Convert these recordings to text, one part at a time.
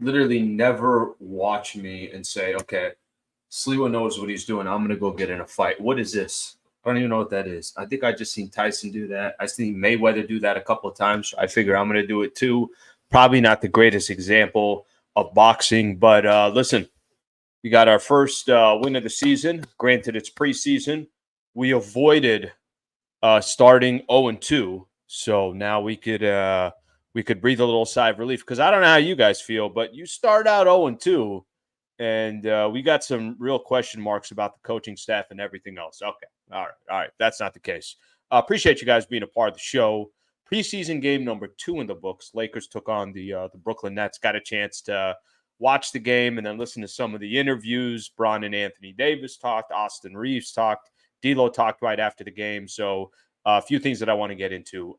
literally never watch me and say, okay, Sliwa knows what he's doing. I'm going to go get in a fight. What is this? I don't even know what that is. I think I just seen Tyson do that. I seen Mayweather do that a couple of times. I figure I'm going to do it too. Probably not the greatest example of boxing, but listen, we got our first win of the season. Granted, it's preseason. We avoided starting 0-2, so now we could breathe a little sigh of relief because I don't know how you guys feel, but you start out 0-2, and we got some real question marks about the coaching staff and everything else. Okay, all right, that's not the case. Appreciate you guys being a part of the show. Preseason game number 2 in the books. Lakers took on the Brooklyn Nets. Got a chance to watch the game and then listen to some of the interviews. Bron and Anthony Davis talked. Austin Reeves talked. D'Lo talked right after the game. So a few things that I want to get into.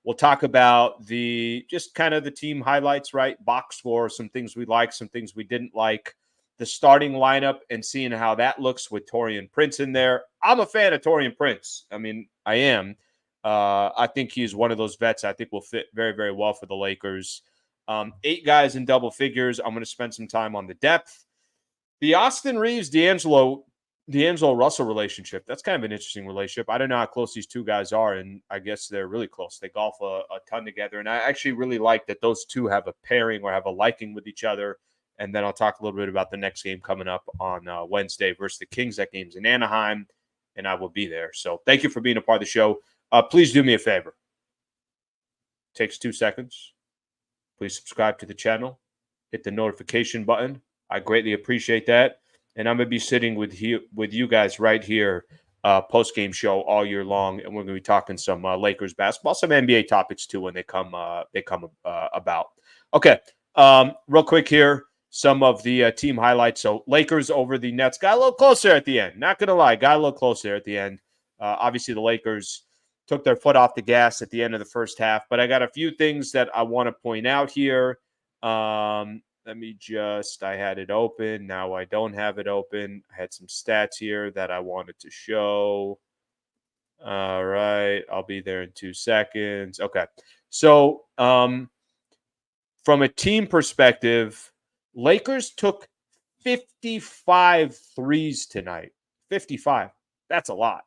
We'll talk about the just kind of the team highlights, right? Box score, some things we liked, some things we didn't like. The starting lineup and seeing how that looks with Taurean Prince in there. I'm a fan of Taurean Prince. I mean, I am. I think he's one of those vets I think will fit very, very well for the Lakers. 8 guys in double figures. I'm going to spend some time on the depth. The Austin Reeves, D'Angelo Russell relationship. That's kind of an interesting relationship. I don't know how close these two guys are, and I guess they're really close. They golf a ton together, and I actually really like that those two have a pairing or have a liking with each other. And then I'll talk a little bit about the next game coming up on Wednesday versus the Kings. That game's in Anaheim, and I will be there. So thank you for being a part of the show. Please do me a favor. Takes 2 seconds. Please subscribe to the channel. Hit the notification button. I greatly appreciate that. And I'm going to be sitting with you guys right here, post-game show all year long. And we're going to be talking some Lakers basketball, some NBA topics too when they come about. Okay, real quick here, some of the team highlights. So Lakers over the Nets. Got a little closer at the end. Not going to lie, got a little closer at the end. Obviously, the Lakers took their foot off the gas at the end of the first half. But I got a few things that I want to point out here. Let me just, I had it open. Now I don't have it open. I had some stats here that I wanted to show. All right. I'll be there in 2 seconds. Okay. So from a team perspective, Lakers took 55 threes tonight. 55. That's a lot,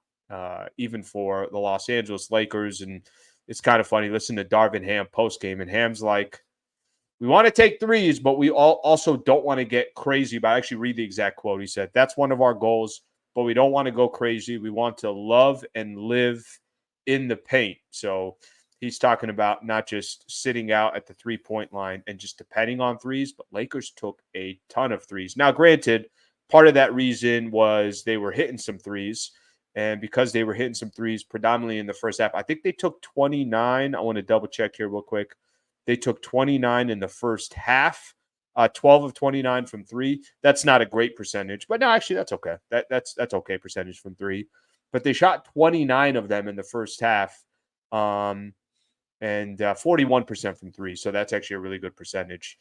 even for the Los Angeles Lakers. And it's kind of funny. Listen to Darvin Ham postgame, and Ham's like, we want to take threes, but we also don't want to get crazy. But I actually read the exact quote. He said, that's one of our goals, but we don't want to go crazy. We want to love and live in the paint. So he's talking about not just sitting out at the 3-point line and just depending on threes, but Lakers took a ton of threes. Now, granted, part of that reason was they were hitting some threes. And because they were hitting some threes predominantly in the first half, I think they took 29. I want to double check here real quick. They took 29 in the first half, 12 of 29 from 3. That's not a great percentage, but no, actually that's okay. That's okay percentage from 3. But they shot 29 of them in the first half, and 41% from 3. So that's actually a really good percentage.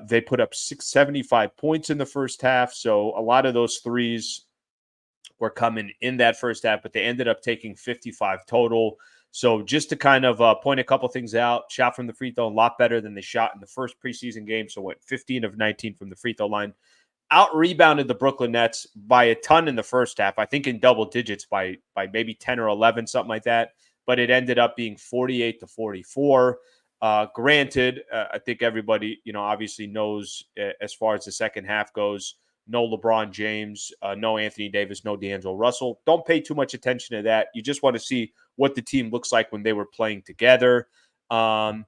They put up 675 points in the first half. So a lot of those threes were coming in that first half, but they ended up taking 55 total. So just to kind of point a couple things out, shot from the free throw a lot better than they shot in the first preseason game. So went 15 of 19 from the free throw line. Out-rebounded the Brooklyn Nets by a ton in the first half. I think in double digits by maybe 10 or 11, something like that. But it ended up being 48-44. Granted, I think everybody, obviously knows as far as the second half goes, no LeBron James, no Anthony Davis, no D'Angelo Russell. Don't pay too much attention to that. You just want to see what the team looks like when they were playing together. Some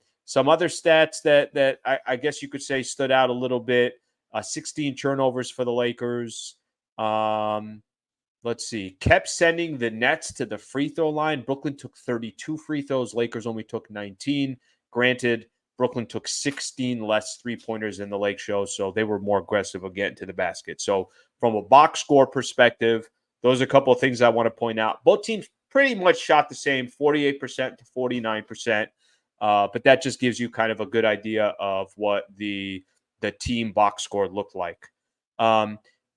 other stats that I guess you could say stood out a little bit. 16 turnovers for the Lakers. Let's see. Kept sending the Nets to the free throw line. Brooklyn took 32 free throws. Lakers only took 19. Granted, Brooklyn took 16 less three-pointers in the Lake Show, so they were more aggressive of getting to the basket. So from a box score perspective, those are a couple of things I want to point out. Both teams pretty much shot the same, 48% to 49%, but that just gives you kind of a good idea of what the team box score looked like.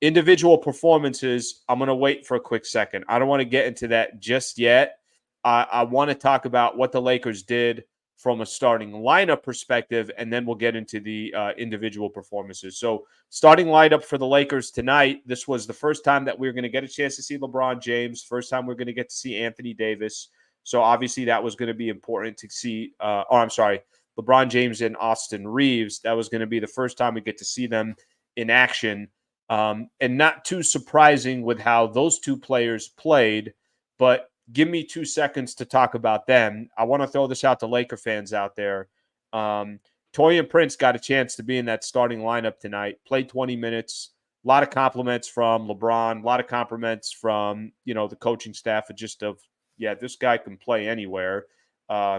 Individual performances, I'm going to wait for a quick second. I don't want to get into that just yet. I want to talk about what the Lakers did from a starting lineup perspective, and then we'll get into the individual performances. So starting lineup for the Lakers tonight, this was the first time that we were going to get a chance to see LeBron James, first time we're going to get to see Anthony Davis. So obviously that was going to be important to see, LeBron James and Austin Reeves. That was going to be the first time we get to see them in action. And not too surprising with how those two players played, but give me 2 seconds to talk about them. I want to throw this out to Laker fans out there. Taurean Prince got a chance to be in that starting lineup tonight, played 20 minutes. A lot of compliments from LeBron, a lot of compliments from, the coaching staff this guy can play anywhere.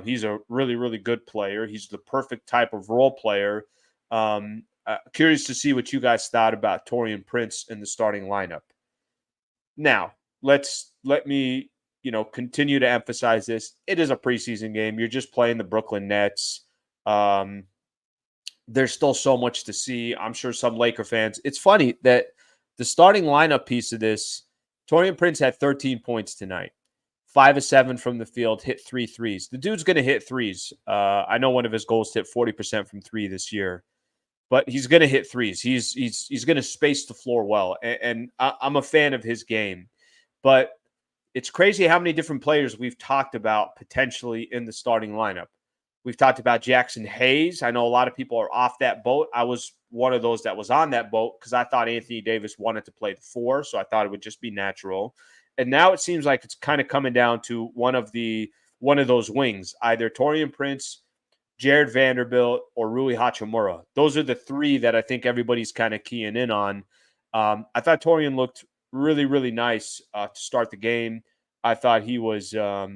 He's a really, really good player. He's the perfect type of role player. Curious to see what you guys thought about Taurean Prince in the starting lineup. Now, let me continue to emphasize this. It is a preseason game. You're just playing the Brooklyn Nets. There's still so much to see. I'm sure some Laker fans. It's funny that the starting lineup piece of this, Taurean Prince had 13 points tonight. 5 of 7 from the field, hit 3 threes. The dude's going to hit threes. I know one of his goals hit 40% from 3 this year, but he's going to hit threes. He's going to space the floor well, and I'm a fan of his game. But it's crazy how many different players we've talked about potentially in the starting lineup. We've talked about Jackson Hayes. I know a lot of people are off that boat. I was one of those that was on that boat because I thought Anthony Davis wanted to play the 4, so I thought it would just be natural. And now it seems like it's kind of coming down to one of those wings, either Taurean Prince, Jared Vanderbilt, or Rui Hachimura. Those are the 3 that I think everybody's kind of keying in on. I thought Taurean looked really, really nice to start the game. I thought he was a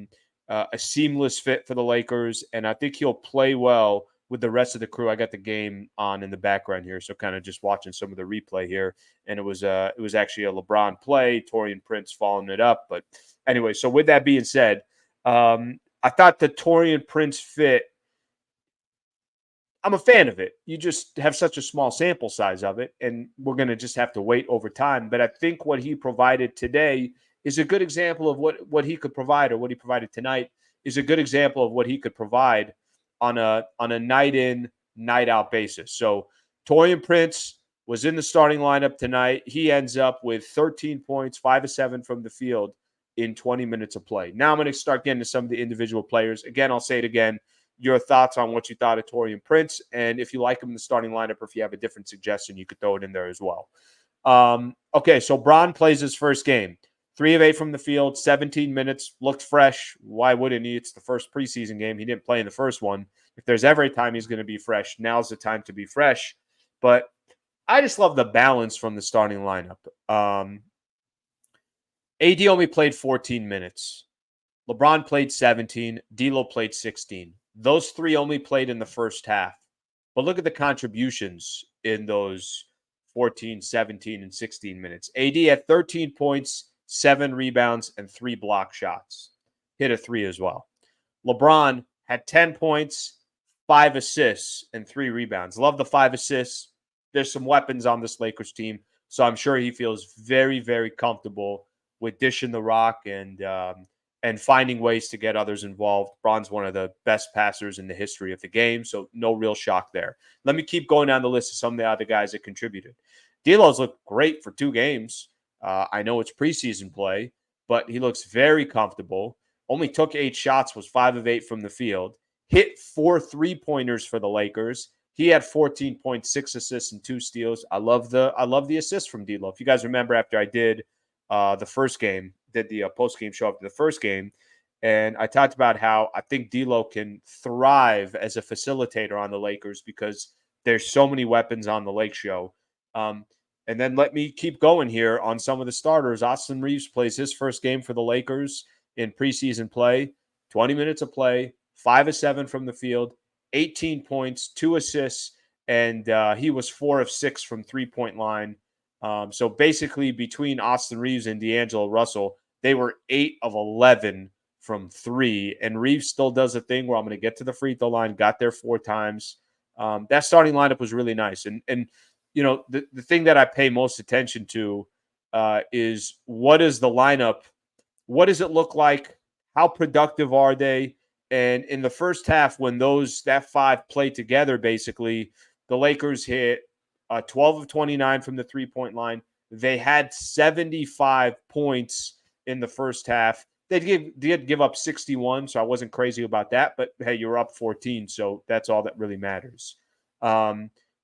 seamless fit for the Lakers, and I think he'll play well with the rest of the crew. I got the game on in the background here, so kind of just watching some of the replay here, and it was actually a LeBron play, Taurean Prince following it up. But anyway, so with that being said, I thought the Taurean Prince fit, I'm a fan of it. You just have such a small sample size of it, and we're going to just have to wait over time. But I think what he provided today is a good example of what he could provide, or what he provided tonight is a good example of what he could provide on a night in, night out basis. So Taurean Prince was in the starting lineup tonight. He ends up with 13 points, 5 of 7 from the field in 20 minutes of play. Now I'm going to start getting to some of the individual players. Again, I'll say it again. Your thoughts on what you thought of Taurean Prince, and if you like him in the starting lineup, or if you have a different suggestion, you could throw it in there as well. Okay, so Bron plays his first game. 3 of 8 from the field, 17 minutes, looked fresh. Why wouldn't he? It's the first preseason game. He didn't play in the first one. If there's ever a time he's going to be fresh, now's the time to be fresh. But I just love the balance from the starting lineup. AD only played 14 minutes. LeBron played 17. D'Lo played 16. Those 3 only played in the first half. But look at the contributions in those 14, 17, and 16 minutes. AD had 13 points, 7 rebounds, and 3 block shots. Hit a 3 as well. LeBron had 10 points, 5 assists, and 3 rebounds. Love the 5 assists. There's some weapons on this Lakers team, so I'm sure he feels very, very comfortable with dishing the rock and finding ways to get others involved. Bron's one of the best passers in the history of the game, so no real shock there. Let me keep going down the list of some of the other guys that contributed. D'Lo's looked great for 2 games. I know it's preseason play, but he looks very comfortable. Only took 8 shots, was 5 of 8 from the field. Hit 4 3-pointers for the Lakers. He had 14.6 assists and 2 steals. I love the assist from D'Lo. If you guys remember, after I did the first game, did the post-game show after the first game, and I talked about how I think D'Lo can thrive as a facilitator on the Lakers because there's so many weapons on the Lake Show. And then let me keep going here on some of the starters. Austin Reeves plays his first game for the Lakers in preseason play. 20 minutes of play, 5 of 7 from the field, 18 points, 2 assists, and he was 4 of 6 from 3-point line. So basically between Austin Reeves and D'Angelo Russell, they were 8 of 11 from 3. And Reeves still does a thing where I'm going to get to the free throw line, got there 4 times. That starting lineup was really nice. And you know, the thing that I pay most attention to is what is the lineup? What does it look like? How productive are they? And in the first half, when that five played together, basically, the Lakers hit 12 of 29 from the three-point line. They had 75 points in the first half. They did give up 61, so I wasn't crazy about that. But, hey, you're up 14, so that's all that really matters.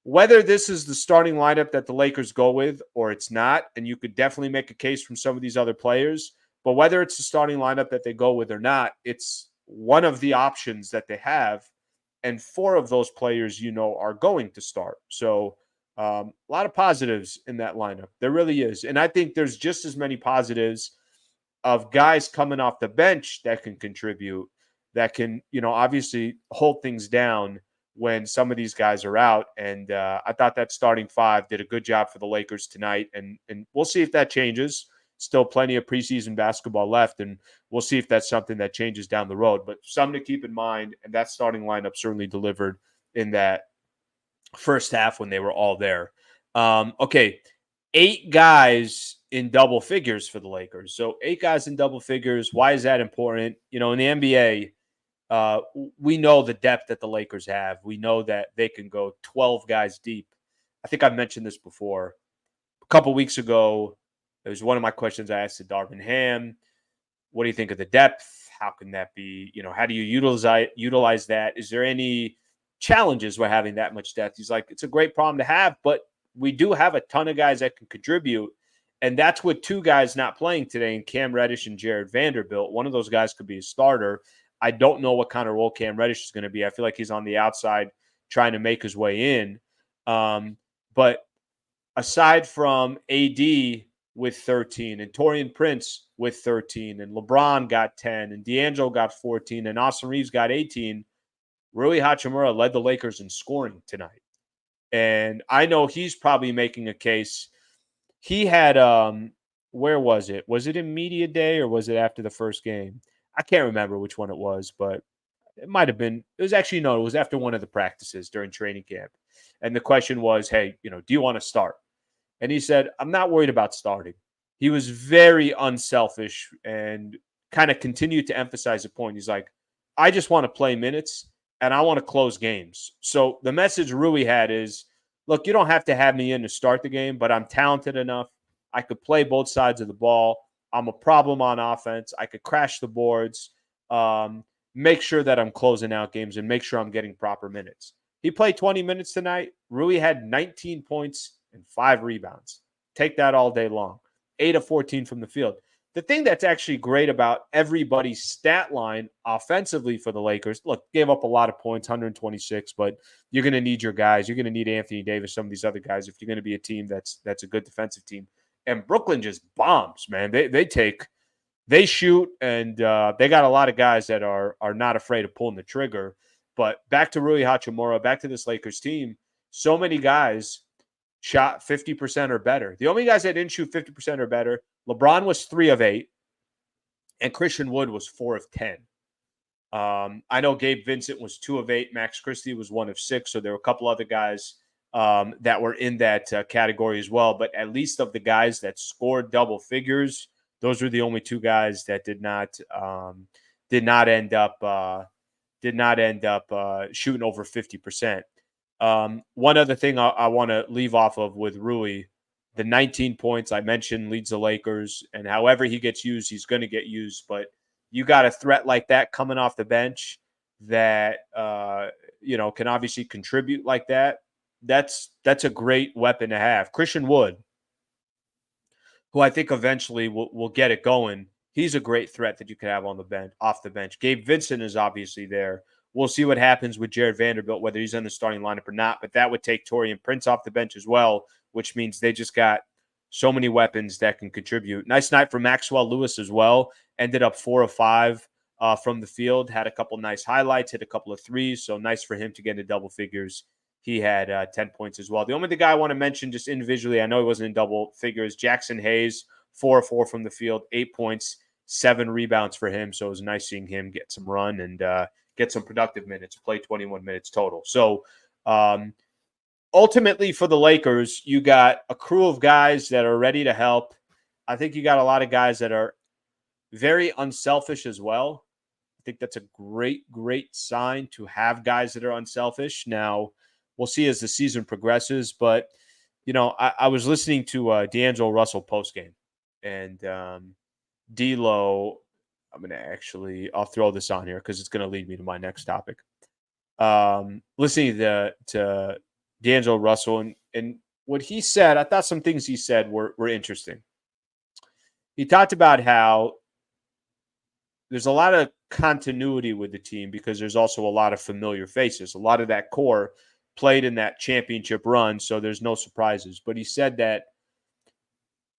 Whether this is the starting lineup that the Lakers go with or it's not, and you could definitely make a case from some of these other players, but whether it's the starting lineup that they go with or not, it's one of the options that they have, and four of those players, are going to start. So a lot of positives in that lineup. There really is. And I think there's just as many positives of guys coming off the bench that can contribute, that can, obviously hold things down when some of these guys are out. And I thought that starting five did a good job for the Lakers tonight. And we'll see if that changes. Still plenty of preseason basketball left, and we'll see if that's something that changes down the road. But something to keep in mind, and that starting lineup certainly delivered in that first half when they were all there. Okay, 8 guys in double figures for the Lakers. So 8 guys in double figures. Why is that important? In the NBA, we know the depth that the Lakers have. We know that they can go 12 guys deep. I think I've mentioned this before. A couple weeks ago, it was one of my questions I asked to Darvin Ham. What do you think of the depth? How can that be? How do you utilize that? Is there any challenges with having that much depth? He's like, it's a great problem to have, but we do have a ton of guys that can contribute. And that's with 2 guys not playing today, in Cam Reddish and Jared Vanderbilt. One of those guys could be a starter. I don't know what kind of role Cam Reddish is going to be. I feel like he's on the outside trying to make his way in. But aside from AD with 13 and Taurean Prince with 13 and LeBron got 10 and D'Angelo got 14 and Austin Reeves got 18, Rui Hachimura led the Lakers in scoring tonight. And I know he's probably making a case. He had, where was it? Was it in media day or was it after the first game? I can't remember which one it was, but it might have been. It was actually, no, it was after one of the practices during training camp. And the question was, hey, do you want to start? And he said, I'm not worried about starting. He was very unselfish and kind of continued to emphasize the point. He's like, I just want to play minutes and I want to close games. So the message Rui had is, look, you don't have to have me in to start the game, but I'm talented enough. I could play both sides of the ball. I'm a problem on offense. I could crash the boards, make sure that I'm closing out games, and make sure I'm getting proper minutes. He played 20 minutes tonight. Rui had 19 points and 5 rebounds. Take that all day long. 8 of 14 from the field. The thing that's actually great about everybody's stat line offensively for the Lakers, look, gave up a lot of points, 126, but you're going to need your guys. You're going to need Anthony Davis, some of these other guys, if you're going to be a team that's a good defensive team. And Brooklyn just bombs, man. They shoot, and they got a lot of guys that are not afraid of pulling the trigger. But back to Rui Hachimura, back to this Lakers team, so many guys shot 50% or better. The only guys that didn't shoot 50% or better, LeBron was 3 of 8, and Christian Wood was 4 of 10. I know Gabe Vincent was 2 of 8. Max Christie was 1 of 6. So there were a couple other guys that were in that category as well. But at least of the guys that scored double figures, those were the only 2 guys that did not end up shooting over 50%. One other thing I want to leave off of with Rui, the 19 points I mentioned leads the Lakers, and however he gets used, he's going to get used. But you got a threat like that coming off the bench that can obviously contribute like that. That's a great weapon to have. Christian Wood, who I think eventually will get it going, he's a great threat that you could have on the bench, off the bench. Gabe Vincent is obviously there. We'll see what happens with Jared Vanderbilt, whether he's in the starting lineup or not. But that would take Taurean Prince off the bench as well, which means they just got so many weapons that can contribute. Nice night for Maxwell Lewis as well. Ended up 4 of 5 from the field. Had a couple nice highlights, hit a couple of threes. So nice for him to get into double figures. He had 10 points as well. The only other guy I want to mention just individually, I know he wasn't in double figures, Jackson Hayes, 4 of 4 from the field, 8 points, 7 rebounds for him. So it was nice seeing him get some run and get some productive minutes, play 21 minutes total. So ultimately for the Lakers, you got a crew of guys that are ready to help. I think you got a lot of guys that are very unselfish as well. I think that's a great, great sign to have guys that are unselfish. Now, we'll see as the season progresses, but I was listening to D'Angelo Russell postgame, and D'Lo. I'll throw this on here because it's going to lead me to my next topic. Listening to D'Angelo Russell and what he said, I thought some things he said were interesting. He talked about how there's a lot of continuity with the team because there's also a lot of familiar faces. A lot of that core played in that championship run, so there's no surprises. But he said that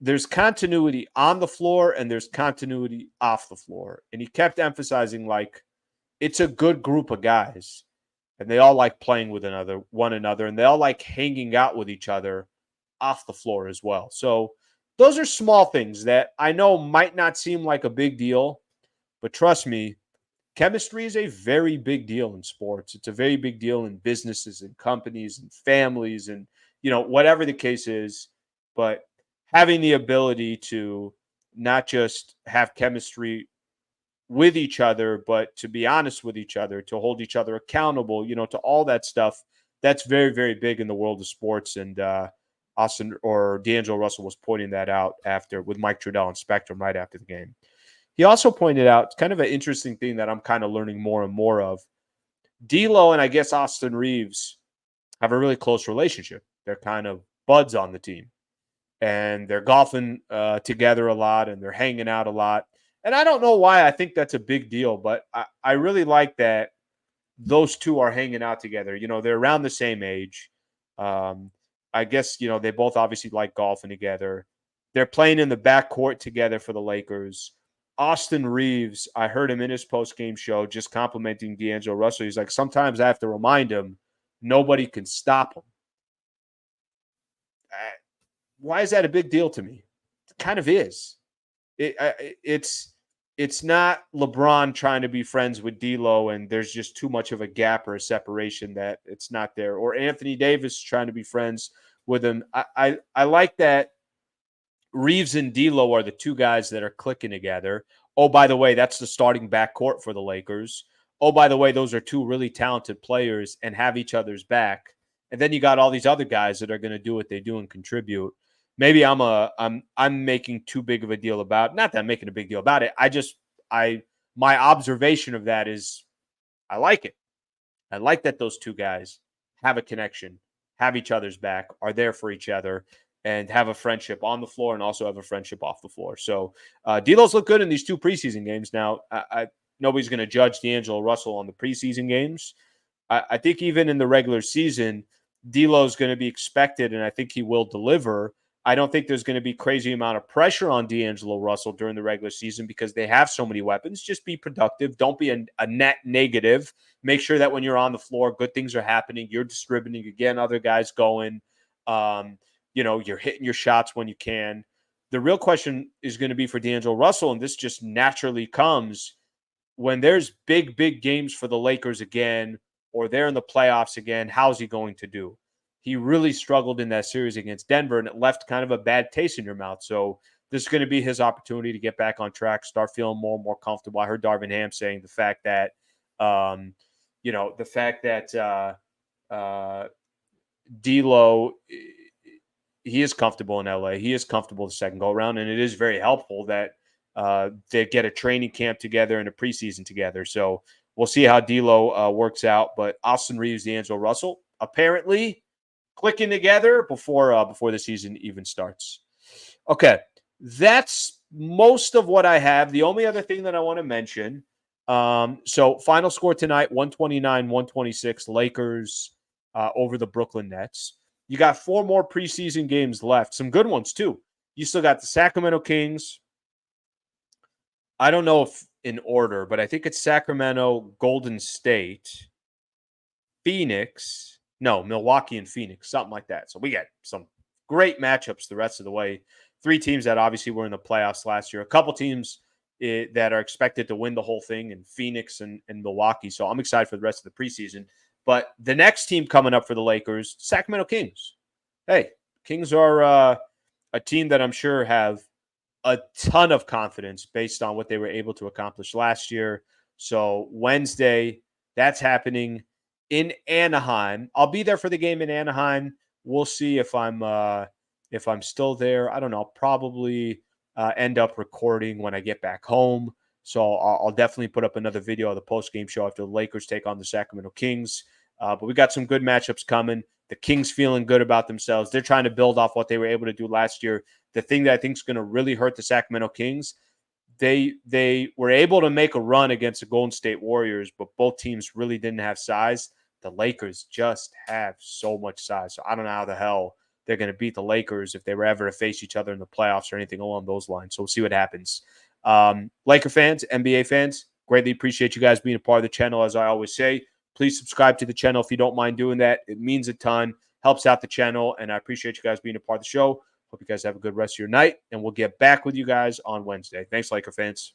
there's continuity on the floor and there's continuity off the floor. And he kept emphasizing, like, it's a good group of guys. And they all like playing with one another, and they all like hanging out with each other off the floor as well. So those are small things that I know might not seem like a big deal, but trust me, chemistry is a very big deal in sports. It's a very big deal in businesses and companies and families and, whatever the case is. But having the ability to not just have chemistry with each other, but to be honest with each other, to hold each other accountable, to all that stuff, that's very, very big in the world of sports. And D'Angelo Russell was pointing that out with Mike Trudell and Spectrum right after the game. He also pointed out kind of an interesting thing that I'm kind of learning more and more of. D'Lo and I guess Austin Reeves have a really close relationship. They're kind of buds on the team, and they're golfing together a lot, and they're hanging out a lot. And I don't know why I think that's a big deal, but I really like that those two are hanging out together. They're around the same age. I guess, they both obviously like golfing together. They're playing in the backcourt together for the Lakers. Austin Reeves, I heard him in his post-game show just complimenting D'Angelo Russell. He's like, sometimes I have to remind him nobody can stop him. Why is that a big deal to me? It kind of is. It's not LeBron trying to be friends with D'Lo and there's just too much of a gap or a separation that it's not there. Or Anthony Davis trying to be friends with him. I like that Reeves and D'Lo are the two guys that are clicking together. Oh, by the way, that's the starting backcourt for the Lakers. Oh, by the way, those are two really talented players and have each other's back. And then you got all these other guys that are going to do what they do and contribute. Maybe I'm making too big of a deal about. Not that I'm making a big deal about it. My observation of that is I like it. I like that those two guys have a connection, have each other's back, are there for each other, and have a friendship on the floor and also have a friendship off the floor. So D'Lo's look good in these two preseason games. Now, nobody's going to judge D'Angelo Russell on the preseason games. I think even in the regular season, D'Lo's going to be expected, and I think he will deliver. I don't think there's going to be crazy amount of pressure on D'Angelo Russell during the regular season because they have so many weapons. Just be productive. Don't be a net negative. Make sure that when you're on the floor, good things are happening. You're distributing, again, other guys going. You're hitting your shots when you can. The real question is going to be for D'Angelo Russell, and this just naturally comes when there's big, big games for the Lakers again, or they're in the playoffs again. How's he going to do? He really struggled in that series against Denver, and it left kind of a bad taste in your mouth. So this is going to be his opportunity to get back on track, start feeling more and more comfortable. I heard Darvin Ham saying the fact that, D'Lo, he is comfortable in LA. He is comfortable the second go around, and it is very helpful that they get a training camp together and a preseason together. So we'll see how D'Lo works out. But Austin Reeves, D'Angelo Russell, apparently clicking together before the season even starts. Okay, that's most of what I have. The only other thing that I want to mention, so final score tonight, 129-126, Lakers over the Brooklyn Nets. You got 4 more preseason games left, some good ones too. You still got the Sacramento Kings. I don't know if in order, but I think it's Sacramento, Golden State, Phoenix, Milwaukee and Phoenix, something like that. So we got some great matchups the rest of the way. 3 teams that obviously were in the playoffs last year. A couple teams that are expected to win the whole thing in Phoenix and Milwaukee. So I'm excited for the rest of the preseason. But the next team coming up for the Lakers, Sacramento Kings. Hey, Kings are a team that I'm sure have a ton of confidence based on what they were able to accomplish last year. So Wednesday, that's happening in Anaheim. I'll be there for the game in Anaheim. We'll see if I'm still there. I don't know. I'll probably end up recording when I get back home. So I'll definitely put up another video of the post-game show after the Lakers take on the Sacramento Kings. But we got some good matchups coming. The Kings feeling good about themselves. They're trying to build off what they were able to do last year. The thing that I think is going to really hurt the Sacramento Kings, they were able to make a run against the Golden State Warriors, but both teams really didn't have size. The Lakers just have so much size. So I don't know how the hell they're going to beat the Lakers if they were ever to face each other in the playoffs or anything along those lines. So we'll see what happens. Laker fans, NBA fans, greatly appreciate you guys being a part of the channel. As I always say, please subscribe to the channel if you don't mind doing that. It means a ton, helps out the channel, and I appreciate you guys being a part of the show. Hope you guys have a good rest of your night, and we'll get back with you guys on Wednesday. Thanks, Laker fans.